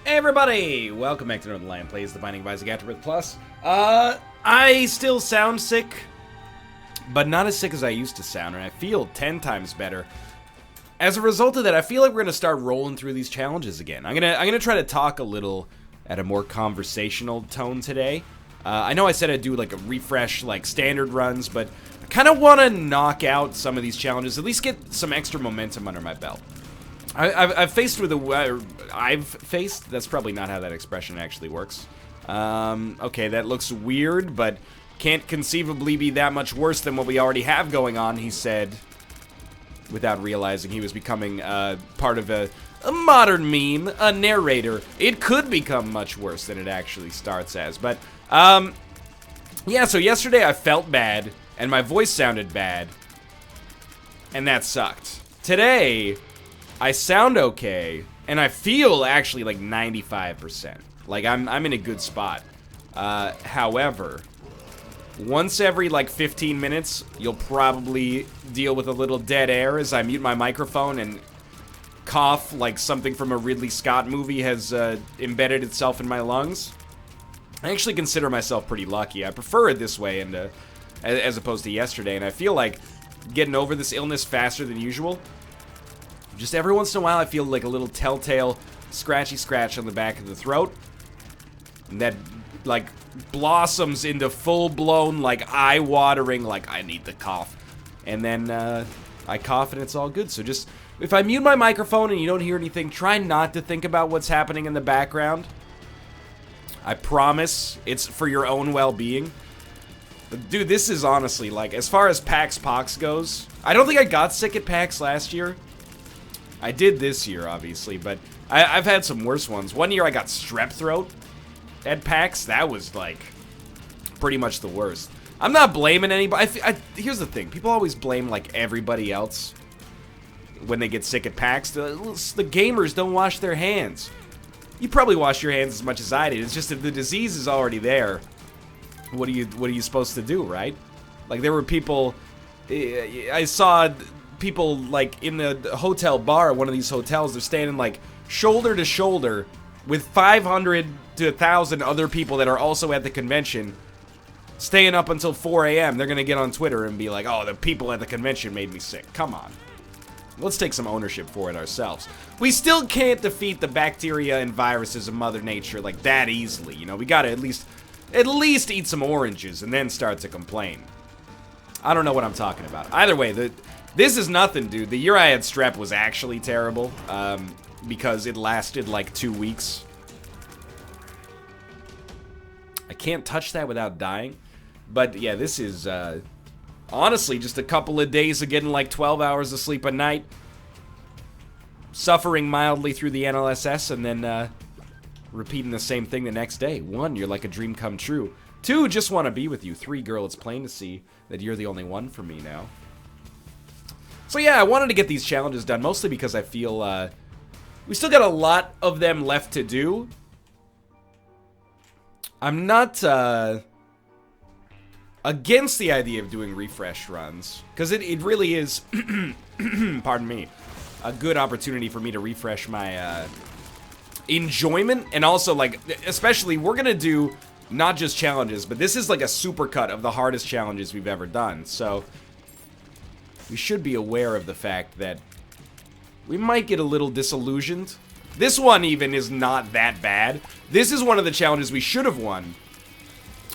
Hey everybody! Welcome back to Northernlion Plays the Finalizing AFTERBIRTH Plus. I still sound sick, but not as sick as I used to sound, and I feel 10 times better. As a result of that, I feel like we're gonna start rolling through these challenges again. I'm gonna try to talk a little at a more conversational tone today. I know I said I'd do like a refresh, like standard runs, but I kind of want to knock out some of these challenges, at least get some extra momentum under my belt. I've faced with I've faced? That's probably not how that expression actually works. Okay, that looks weird, but can't conceivably be that much worse than what we already have going on, he said, without realizing he was becoming part of a modern meme, a narrator. It could become much worse than it actually starts as, but, yeah, so yesterday I felt bad, and my voice sounded bad, and that sucked. Today, I sound okay, and I feel actually like 95%. Like, I'm in a good spot. However, once every like 15 minutes, you'll probably deal with a little dead air as I mute my microphone and cough like something from a Ridley Scott movie has embedded itself in my lungs. I actually consider myself pretty lucky. I prefer it this way and as opposed to yesterday, and I feel like getting over this illness faster than usual. Just every once in a while, I feel like a little telltale scratchy scratch on the back of the throat. And that, like, blossoms into full-blown, like, eye-watering, like, I need the cough. And then, I cough and it's all good. So just, if I mute my microphone and you don't hear anything, try not to think about what's happening in the background. I promise it's for your own well-being. But, dude, this is honestly, like, as far as PAX Pox goes, I don't think I got sick at PAX last year. I did this year, obviously, but I've had some worse ones. One year I got strep throat at PAX. That was, like, pretty much the worst. I'm not blaming anybody. Here's the thing. People always blame, like, everybody else when they get sick at PAX. The gamers don't wash their hands. You probably wash your hands as much as I did. It's just if the disease is already there, what are you supposed to do, right? Like, there were people... I saw... people, like, in the hotel bar at one of these hotels, they're standing, like, shoulder to shoulder with 500 to 1,000 other people that are also at the convention, staying up until 4 a.m. They're gonna get on Twitter and be like, oh, the people at the convention made me sick. Come on. Let's take some ownership for it ourselves. We still can't defeat the bacteria and viruses of Mother Nature, like, that easily, you know? We gotta at least eat some oranges and then start to complain. I don't know what I'm talking about. Either way, this is nothing, dude. The year I had strep was actually terrible, because it lasted like 2 weeks. I can't touch that without dying. But yeah, this is, honestly, just a couple of days of getting like 12 hours of sleep a night. Suffering mildly through the NLSS, and then, repeating the same thing the next day. 1, you're like a dream come true. 2, just want to be with you. 3, girl, it's plain to see that you're the only one for me now. So yeah, I wanted to get these challenges done, mostly because I feel, we still got a lot of them left to do. I'm not, against the idea of doing refresh runs, because it really is, pardon me, a good opportunity for me to refresh my, enjoyment, and also, like, especially, we're gonna do not just challenges, but this is like a supercut of the hardest challenges we've ever done, so... we should be aware of the fact that we might get a little disillusioned. This one even is not that bad. This is one of the challenges we should have won,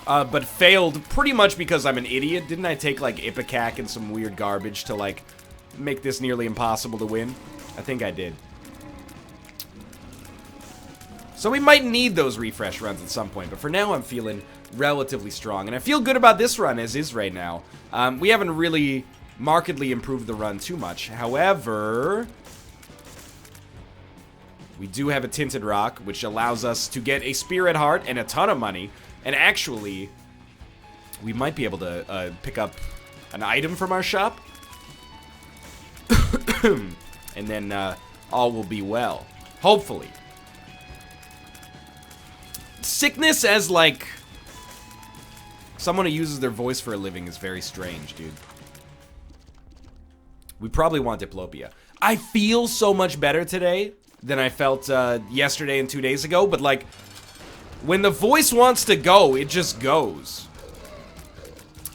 but failed pretty much because I'm an idiot. Didn't I take, like, Ipecac and some weird garbage to, like, make this nearly impossible to win? I think I did. So we might need those refresh runs at some point, but for now I'm feeling relatively strong. And I feel good about this run as is right now. We haven't really... markedly improved the run too much. However, we do have a tinted rock, which allows us to get a spirit heart and a ton of money. And actually, we might be able to pick up an item from our shop. And then all will be well. Hopefully. Sickness as, like, someone who uses their voice for a living is very strange, dude. We probably want diplopia. I feel so much better today than I felt yesterday and 2 days ago, but like, when the voice wants to go, it just goes.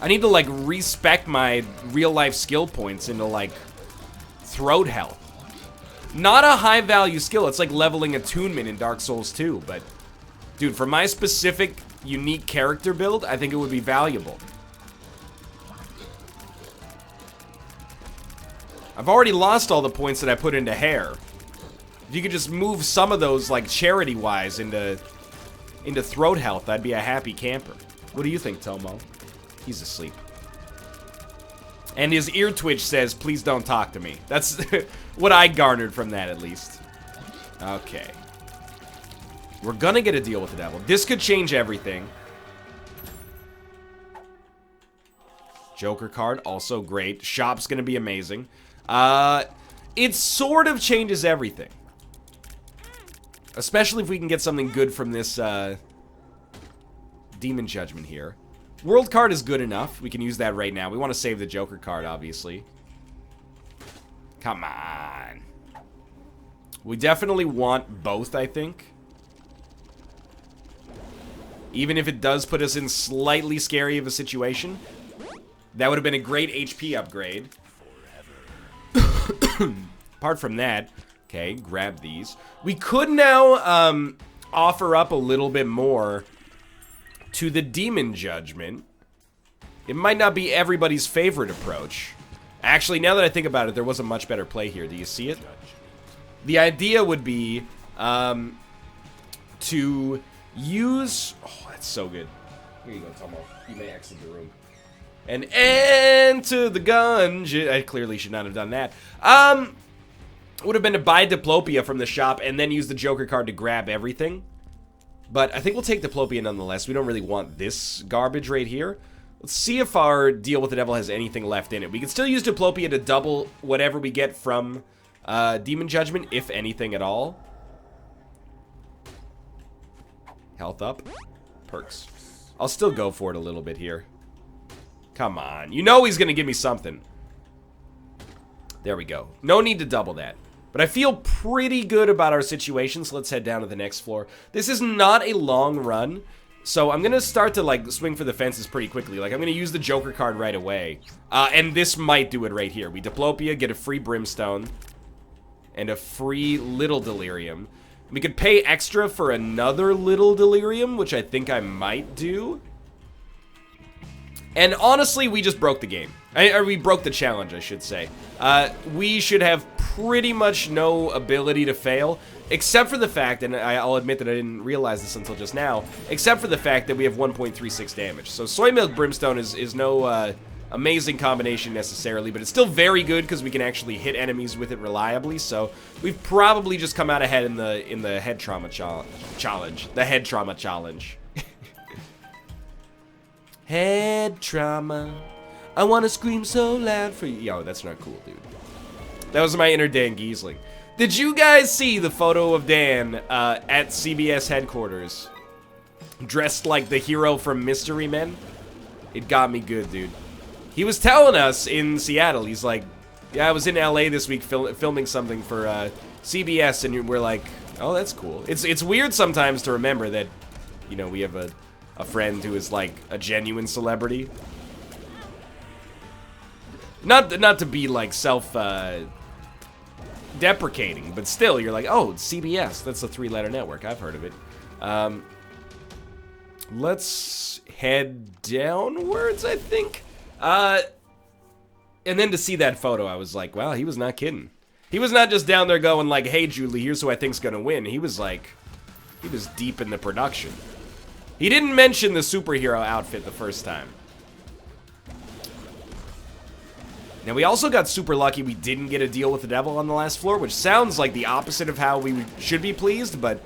I need to like respec my real life skill points into like throat health. Not a high value skill, it's like leveling attunement in Dark Souls 2, but dude, for my specific unique character build, I think it would be valuable. I've already lost all the points that I put into hair. If you could just move some of those, like, charity-wise into throat health, I'd be a happy camper. What do you think, Tomo? He's asleep. And his ear twitch says, please don't talk to me. That's what I garnered from that, at least. Okay. We're gonna get a deal with the devil. This could change everything. Joker card, also great. Shop's gonna be amazing. It sort of changes everything. Especially if we can get something good from this, Demon Judgment here. World card is good enough. We can use that right now. We want to save the Joker card, obviously. Come on. We definitely want both, I think. Even if it does put us in slightly scary of a situation. That would have been a great HP upgrade. Apart from that, okay, grab these. We could now offer up a little bit more to the Demon Judgment. It might not be everybody's favorite approach. Actually, now that I think about it, there was a much better play here. Do you see it? The idea would be to use... Oh, that's so good. Here you go, Tomo. You may exit the room. And enter the gungeon. I clearly should not have done that. Would have been to buy Diplopia from the shop and then use the Joker card to grab everything. But I think we'll take Diplopia nonetheless. We don't really want this garbage right here. Let's see if our deal with the devil has anything left in it. We can still use Diplopia to double whatever we get from Demon Judgment, if anything at all. Health up. Perks. I'll still go for it a little bit here. Come on. You know he's going to give me something. There we go. No need to double that. But I feel pretty good about our situation, so let's head down to the next floor. This is not a long run, so I'm going to start to, like, swing for the fences pretty quickly. Like, I'm going to use the Joker card right away. And this might do it right here. We Diplopia, get a free Brimstone, and a free Little Delirium. We could pay extra for another Little Delirium, which I think I might do. And honestly, we just broke the game. Or we broke the challenge, I should say. We should have pretty much no ability to fail, except for the fact, and I'll admit that I didn't realize this until just now, except for the fact that we have 1.36 damage. So Soy Milk Brimstone is no amazing combination necessarily, but it's still very good because we can actually hit enemies with it reliably. So we've probably just come out ahead in the head trauma challenge. The head trauma challenge. Head trauma. I want to scream so loud for you. Yo, that's not cool, dude. That was my inner Dan Giesling. Did you guys see the photo of Dan at CBS headquarters? Dressed like the hero from Mystery Men? It got me good, dude. He was telling us in Seattle, he's like, yeah, I was in LA this week filming something for CBS, and we're like, oh, that's cool. It's weird sometimes to remember that, you know, we have a friend who is like a genuine celebrity. Not to be like self-deprecating, but still, you're like, oh, CBS, that's a 3-letter network. I've heard of it. Let's head downwards, I think. And then to see that photo, I was like, wow, he was not kidding. He was not just down there going like, hey, Julie, here's who I think's gonna win. He was like, he was deep in the production. He didn't mention the superhero outfit the first time. Now, we also got super lucky we didn't get a deal with the devil on the last floor, which sounds like the opposite of how we should be pleased, but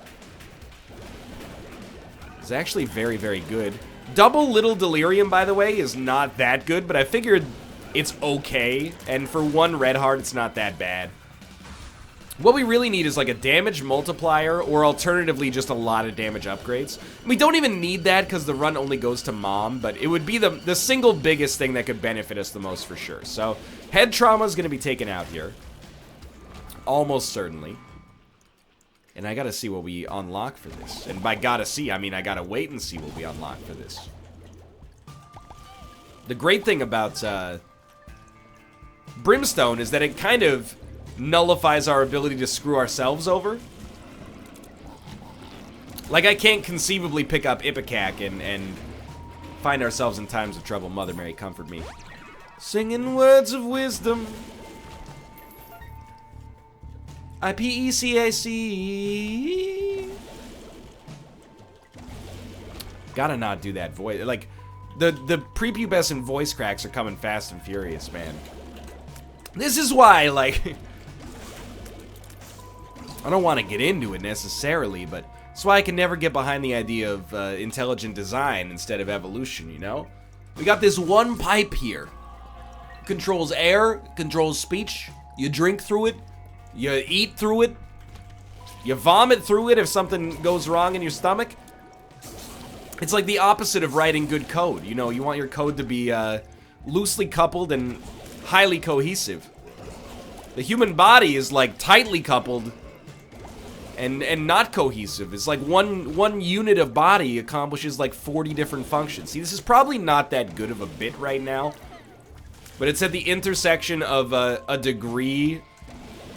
it's actually very, very good. Double Little Delirium, by the way, is not that good, but I figured it's okay, and for one red heart, it's not that bad. What we really need is like a damage multiplier, or alternatively just a lot of damage upgrades. We don't even need that because the run only goes to Mom, but it would be the single biggest thing that could benefit us the most for sure. So head trauma is going to be taken out here. Almost certainly. And I gotta see what we unlock for this. And by gotta see, I mean I gotta wait and see what we unlock for this. The great thing about Brimstone is that it kind of nullifies our ability to screw ourselves over. Like, I can't conceivably pick up Ipecac and find ourselves in times of trouble. Mother Mary, comfort me. Singing words of wisdom. IPECAC. Gotta not do that voice. Like, the prepubescent voice cracks are coming fast and furious, man. This is why, like, I don't want to get into it necessarily, but that's why I can never get behind the idea of intelligent design instead of evolution, you know? We got this one pipe here. Controls air, controls speech. You drink through it. You eat through it. You vomit through it if something goes wrong in your stomach. It's like the opposite of writing good code. You know, you want your code to be loosely coupled and highly cohesive. The human body is like tightly coupled and not cohesive. It's like one unit of body accomplishes like 40 different functions. See, this is probably not that good of a bit right now, but it's at the intersection of a degree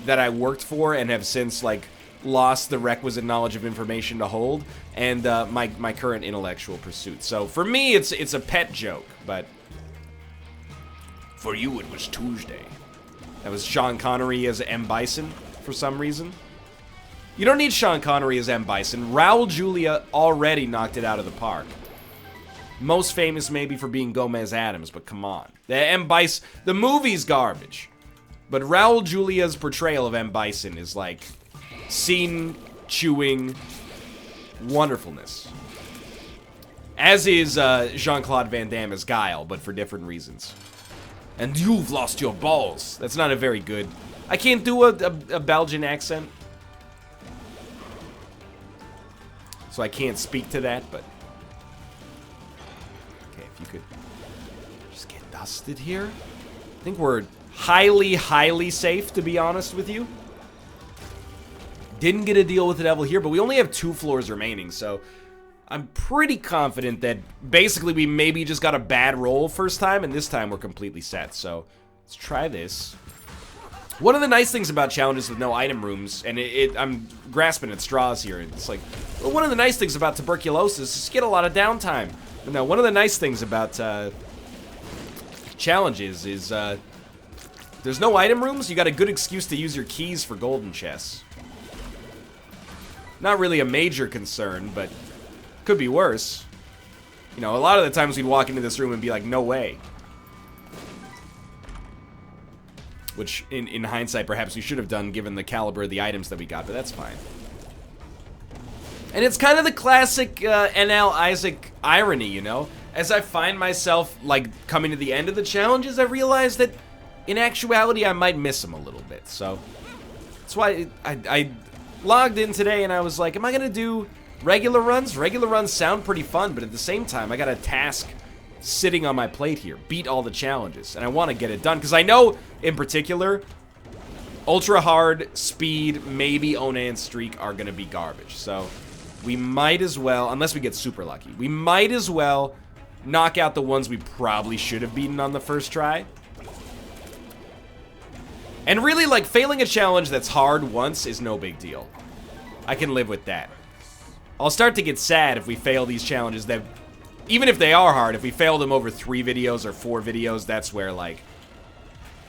that I worked for and have since like lost the requisite knowledge of information to hold, and my current intellectual pursuit. So for me, it's a pet joke, but for you it was Tuesday. That was Sean Connery as M. Bison for some reason. You don't need Sean Connery as M. Bison. Raul Julia already knocked it out of the park. Most famous maybe for being Gomez Adams, but come on. The M. Bison, the movie's garbage. But Raul Julia's portrayal of M. Bison is like scene-chewing wonderfulness. As is Jean-Claude Van Damme as Guile, but for different reasons. And you've lost your balls. That's not a very good... I can't do a Belgian accent. So I can't speak to that, but... Okay, if you could just get dusted here. I think we're highly, highly safe, to be honest with you. Didn't get a deal with the devil here, but we only have 2 floors remaining, so I'm pretty confident that basically we maybe just got a bad roll first time, and this time we're completely set. So let's try this. One of the nice things about challenges with no item rooms, and I'm grasping at straws here, it's like, well, one of the nice things about tuberculosis is you get a lot of downtime. But no, one of the nice things about challenges is there's no item rooms, you got a good excuse to use your keys for golden chests. Not really a major concern, but could be worse. You know, a lot of the times we'd walk into this room and be like, no way. Which, in hindsight, perhaps we should have done given the caliber of the items that we got, but that's fine. And it's kind of the classic NL Isaac irony, you know? As I find myself, like, coming to the end of the challenges, I realize that, in actuality, I might miss them a little bit. So, that's why I logged in today and I was like, am I going to do regular runs? Regular runs sound pretty fun, but at the same time, I got a task sitting on my plate here. Beat all the challenges, and I want to get it done, because I know, in particular, Ultra Hard, Speed, maybe Onan Streak are going to be garbage. So, we might as well, unless we get super lucky, we might as well knock out the ones we probably should have beaten on the first try. And really, like, failing a challenge that's hard once is no big deal. I can live with that. I'll start to get sad if we fail these challenges that, even if they are hard, if we fail them over 3 videos or 4 videos, that's where, like,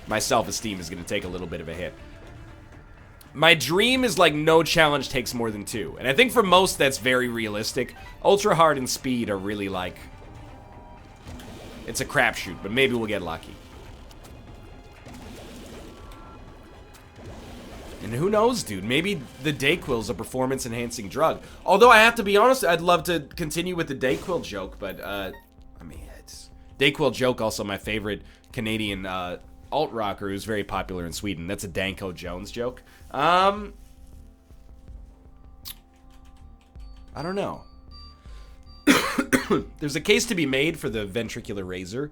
my self-esteem is going to take a little bit of a hit. My dream is, like, no challenge takes more than 2. And I think for most, that's very realistic. Ultra Hard and Speed are really, like, it's a crapshoot, but maybe we'll get lucky. And who knows, dude? Maybe the Dayquil's a performance-enhancing drug. Although, I have to be honest, I'd love to continue with the Dayquil joke, but, I mean, it's... Dayquil joke, also my favorite Canadian, alt-rocker who's very popular in Sweden. That's a Danko Jones joke. I don't know. There's a case to be made for the ventricular razor.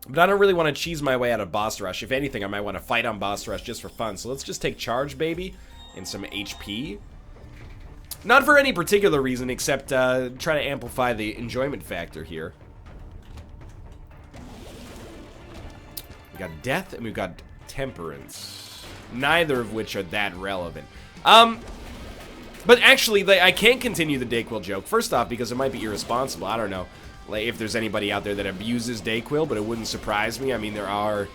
But I don't really want to cheese my way out of boss rush. If anything, I might want to fight on boss rush just for fun. So let's just take charge, baby. and some HP. Not for any particular reason, except try to amplify the enjoyment factor here. We got death and we've got temperance. Neither of which are that relevant. But actually, I can't continue the Dayquil joke. First off, because it might be irresponsible. I don't know like, if there's anybody out there that abuses Dayquil, but it wouldn't surprise me. I mean, there are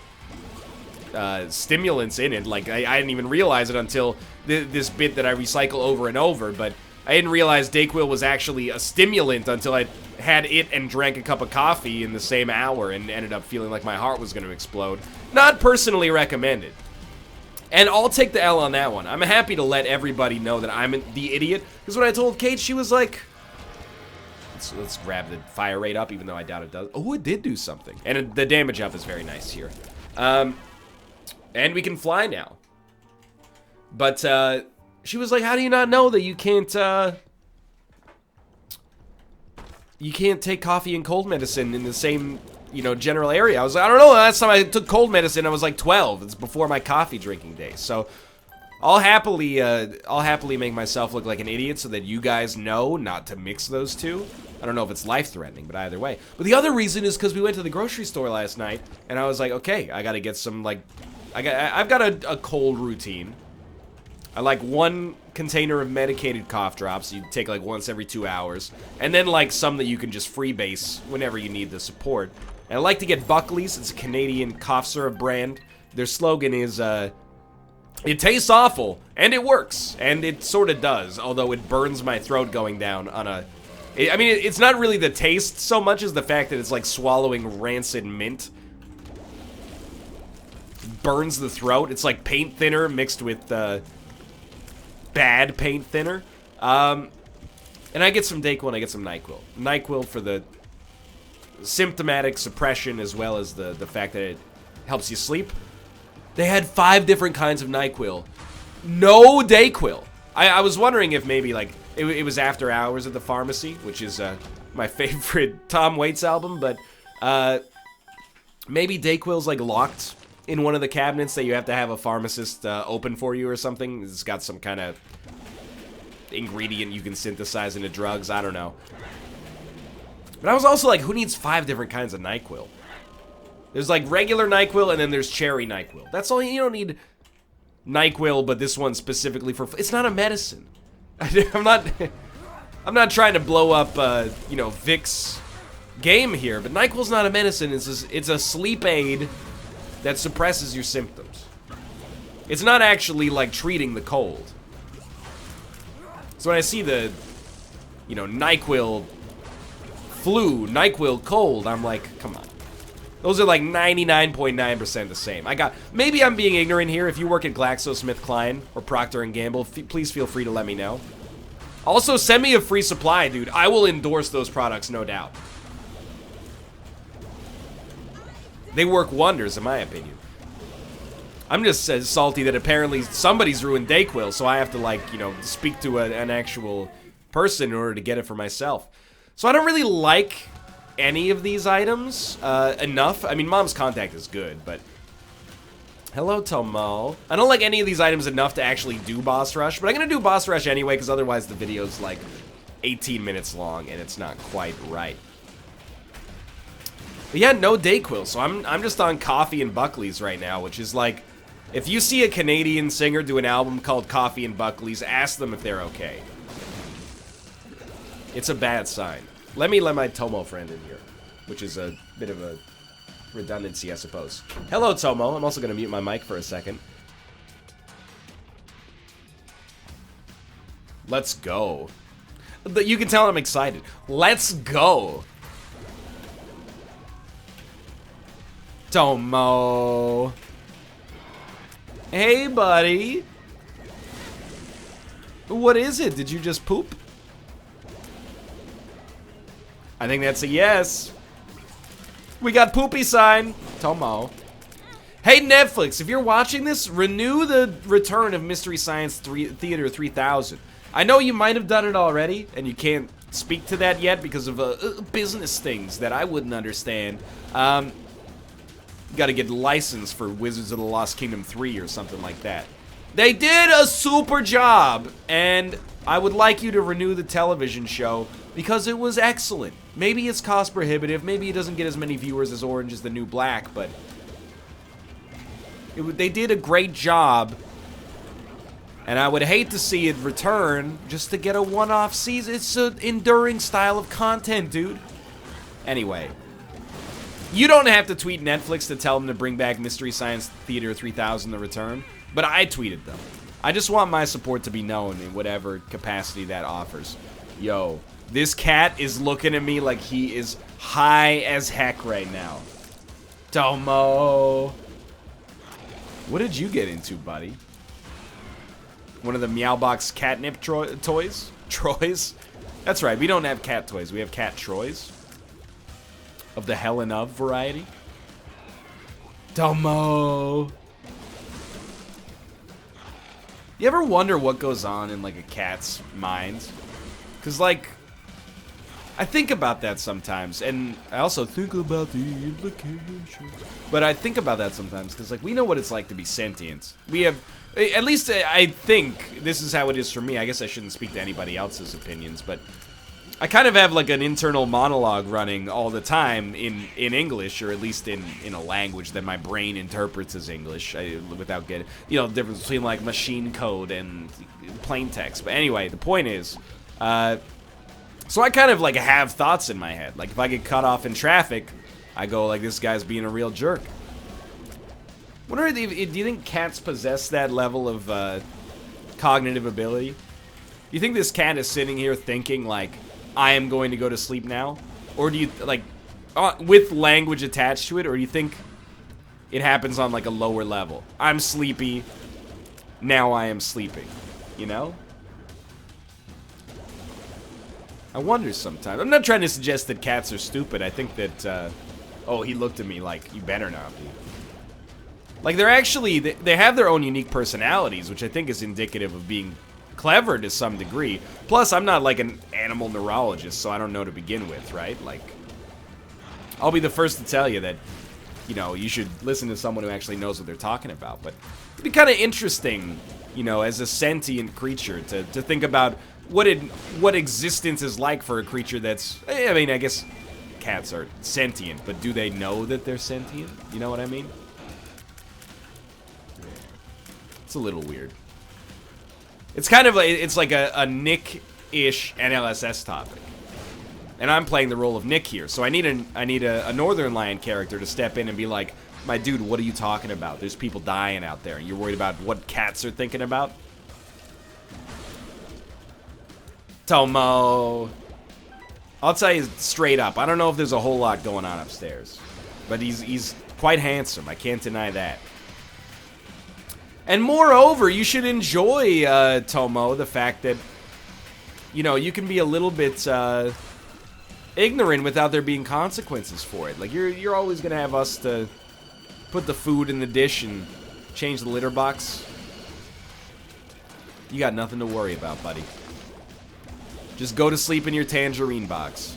stimulants in it. Like, I didn't even realize it until this bit that I recycle over and over, but I didn't realize Dayquil was actually a stimulant until I had it and drank a cup of coffee in the same hour and ended up feeling like my heart was going to explode. Not personally recommended. And I'll take the L on that one. I'm happy to let everybody know that I'm the idiot. Because when I told Kate, she was like, let's grab the fire rate up, even though I doubt it does. Oh, it did do something. And the damage up is very nice here. And we can fly now. But she was like, how do you not know that you can't take coffee and cold medicine in the same, you know, general area? I was like, I don't know. Last time I took cold medicine, I was like 12. It's before my coffee drinking days. So I'll happily make myself look like an idiot so that you guys know not to mix those two. I don't know if it's life-threatening, but either way. But the other reason is because we went to the grocery store last night, and I was like, okay, I got to get some, like, I've got a cold routine. I like one container of medicated cough drops you take like once every 2 hours, and then like some that you can just freebase whenever you need the support. And I like to get Buckley's. It's a Canadian cough syrup brand. Their slogan is, it tastes awful, and it works. And it sort of does, although it burns my throat going down on a... I mean, it's not really the taste so much as the fact that it's like swallowing rancid mint. It burns the throat. It's like paint thinner mixed with bad paint thinner. And I get some Dayquil and I get some NyQuil. NyQuil for the symptomatic suppression as well as the fact that it helps you sleep. They had 5 different kinds of NyQuil. No Dayquil. I was wondering if maybe like it was After Hours at the Pharmacy, which is my favorite Tom Waits album, but maybe Dayquil's like locked in one of the cabinets that you have to have a pharmacist open for you or something. It's got some kind of ingredient you can synthesize into drugs. I don't know. But I was also like, who needs 5 different kinds of NyQuil? There's like regular NyQuil and then there's cherry NyQuil. That's all. You don't need NyQuil, but this one specifically for... It's not a medicine. I'm not trying to blow up, you know, Vic's game here, but NyQuil's not a medicine. It's a sleep aid that suppresses your symptoms. It's not actually like treating the cold. So when I see the, you know, NyQuil flu, NyQuil cold, I'm like, come on. Those are like 99.9% the same. Maybe I'm being ignorant here. If you work at GlaxoSmithKline or Procter & Gamble, please feel free to let me know. Also, send me a free supply, dude. I will endorse those products, no doubt. They work wonders, in my opinion. I'm just salty that apparently somebody's ruined Dayquil, so I have to, like, you know, speak to an actual person in order to get it for myself. So I don't really like any of these items enough. I mean, Mom's Contact is good, but... Hello, Tomo. I don't like any of these items enough to actually do Boss Rush, but I'm gonna do Boss Rush anyway, because otherwise the video's like 18 minutes long, and it's not quite right. But yeah, no Dayquil, so I'm just on Coffee and Buckley's right now, which is like, if you see a Canadian singer do an album called Coffee and Buckley's, ask them if they're okay. It's a bad sign. Let me let my Tomo friend in here, which is a bit of a redundancy, I suppose. Hello, Tomo. I'm also going to mute my mic for a second. Let's go. You can tell I'm excited. Let's go. Tomo. Hey, buddy. What is it? Did you just poop? I think that's a yes. We got poopy sign. Tomo. Hey, Netflix, if you're watching this, renew the return of Mystery Science Theater 3000. I know you might have done it already, and you can't speak to that yet because of business things that I wouldn't understand. Got to get licensed for Wizards of the Lost Kingdom 3 or something like that. They did a super job, and I would like you to renew the television show because it was excellent. Maybe it's cost prohibitive, maybe it doesn't get as many viewers as Orange is the New Black, but they did a great job, and I would hate to see it return just to get a one-off season. It's an enduring style of content, dude. Anyway, you don't have to tweet Netflix to tell them to bring back Mystery Science Theater 3000 The Return, but I tweeted them. I just want my support to be known in whatever capacity that offers. Yo, this cat is looking at me like he is high as heck right now. Domo. What did you get into, buddy? One of the Meowbox catnip toys? Troys? That's right, we don't have cat toys. We have cat Troys. Of the Hell and Of variety. Domo. You ever wonder what goes on in, like, a cat's mind? Because, like, I think about that sometimes, and I also think about the implications. But I think about that sometimes, because, like, we know what it's like to be sentient. We have, at least I think this is how it is for me. I guess I shouldn't speak to anybody else's opinions, but I kind of have, like, an internal monologue running all the time in English, or at least in a language that my brain interprets as English, without getting, you know, the difference between, like, machine code and plain text. But anyway, the point is, so I kind of, like, have thoughts in my head. Like, if I get cut off in traffic, I go, like, this guy's being a real jerk. Do you think cats possess that level of cognitive ability? Do you think this cat is sitting here thinking, like, I am going to go to sleep now? Or do you, like, with language attached to it, or do you think it happens on, like, a lower level? I'm sleepy, now I am sleeping, you know? I wonder sometimes. I'm not trying to suggest that cats are stupid. I think that, oh, he looked at me like, you better not be. Like, they're actually, they have their own unique personalities, which I think is indicative of being clever to some degree. Plus, I'm not like an animal neurologist, so I don't know to begin with, right? Like, I'll be the first to tell you that, you know, you should listen to someone who actually knows what they're talking about. But it'd be kind of interesting, you know, as a sentient creature to think about what existence is like for a creature that's, I mean, I guess cats are sentient, but do they know that they're sentient? You know what I mean? It's a little weird. It's kind of like, it's like a Nick-ish NLSS topic. And I'm playing the role of Nick here, so I need a Northernlion character to step in and be like, my dude, what are you talking about? There's people dying out there, and you're worried about what cats are thinking about? Tomo. I'll tell you straight up, I don't know if there's a whole lot going on upstairs. But he's quite handsome, I can't deny that. And moreover, you should enjoy, Tomo, the fact that, you know, you can be a little bit ignorant without there being consequences for it. Like, you're always going to have us to put the food in the dish and change the litter box. You got nothing to worry about, buddy. Just go to sleep in your tangerine box.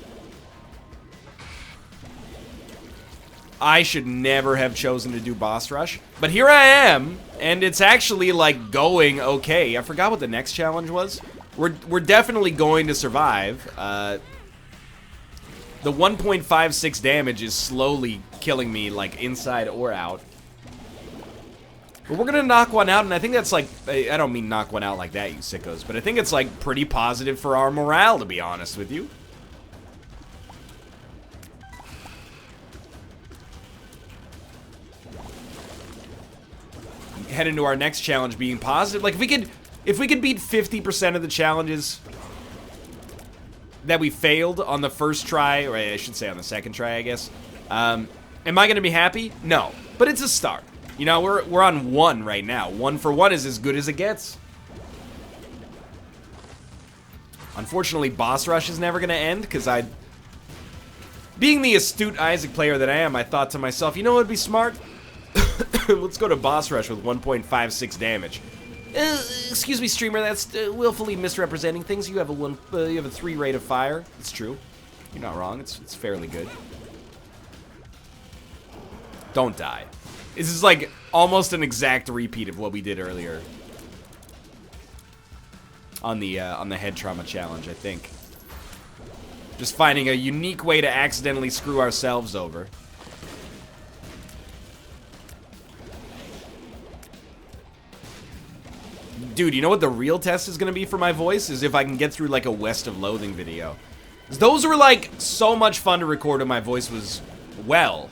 I should never have chosen to do boss rush, but here I am, and it's actually, like, going okay. I forgot what the next challenge was. We're definitely going to survive. The 1.56 damage is slowly killing me, like, inside or out. But we're gonna knock one out, and I think that's, like, I don't mean knock one out like that, you sickos, but I think it's, like, pretty positive for our morale, to be honest with you. Head into our next challenge being positive. Like, if we could beat 50% of the challenges that we failed on the first try, or I should say on the second try, I guess, am I gonna be happy? No, but it's a start. You know, we're on 1 right now. 1 for 1 is as good as it gets. Unfortunately, boss rush is never gonna end, because being the astute Isaac player that I am, I thought to myself, you know what would be smart? Let's go to boss rush with 1.56 damage. Excuse me, streamer, that's willfully misrepresenting things. You have a 3 rate of fire. It's true. You're not wrong. It's fairly good. Don't die. This is like almost an exact repeat of what we did earlier. on the head trauma challenge, I think. Just finding a unique way to accidentally screw ourselves over. Dude, you know what the real test is going to be for my voice? Is if I can get through, like, a West of Loathing video. Those were, like, so much fun to record when my voice was, well,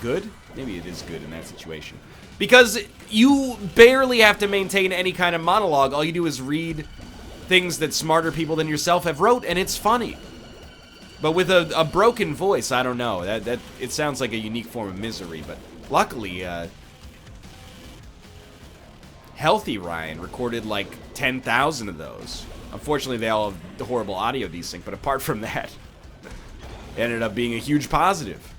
good? Maybe it is good in that situation. Because you barely have to maintain any kind of monologue. All you do is read things that smarter people than yourself have wrote, and it's funny. But with a broken voice, I don't know. That it sounds like a unique form of misery, but luckily, Healthy Ryan recorded like 10,000 of those. Unfortunately, they all have horrible audio desync, but apart from that, it ended up being a huge positive.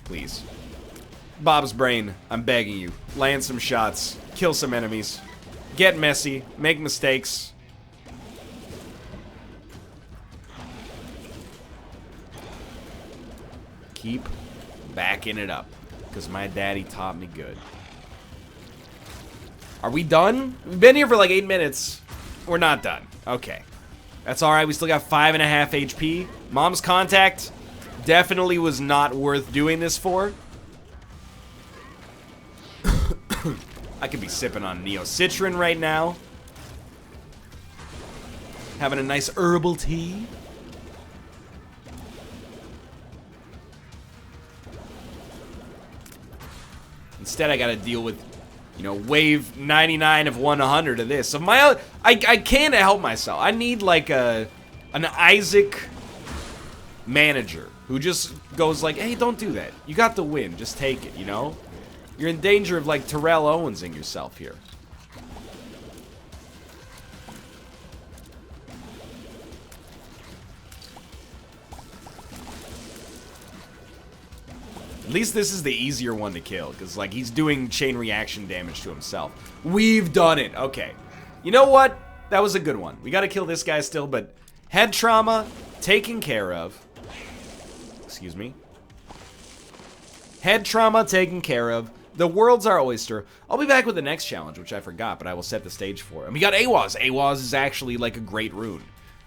Please. Bob's Brain, I'm begging you. Land some shots. Kill some enemies. Get messy. Make mistakes. Keep backing it up. Because my daddy taught me good. Are we done? We've been here for like 8 minutes. We're not done. Okay. That's alright. We still got 5.5 HP. Mom's contact definitely was not worth doing this for. I could be sipping on Neocitrin right now. Having a nice herbal tea. Instead, I gotta deal with, you know, wave 99 of 100 of this. So I can't help myself. I need like an Isaac manager who just goes like, hey, don't do that. You got the win. Just take it, you know? You're in danger of like Terrell Owensing yourself here. At least this is the easier one to kill, because, like, he's doing chain reaction damage to himself. We've done it. Okay. You know what? That was a good one. We gotta kill this guy still, but head trauma taken care of. Excuse me. Head trauma taken care of. The world's our oyster. I'll be back with the next challenge, which I forgot, but I will set the stage for. And we got AWAS. AWAS is actually, like, a great rune.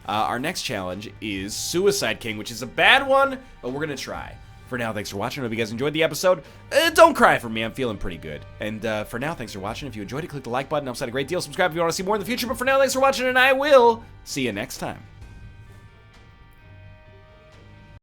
Our next challenge is Suicide King, which is a bad one, but we're gonna try. For now, thanks for watching. I hope you guys enjoyed the episode. Don't cry for me. I'm feeling pretty good. And for now, thanks for watching. If you enjoyed it, click the like button. It helps out a great deal. Subscribe if you want to see more in the future. But for now, thanks for watching, and I will see you next time.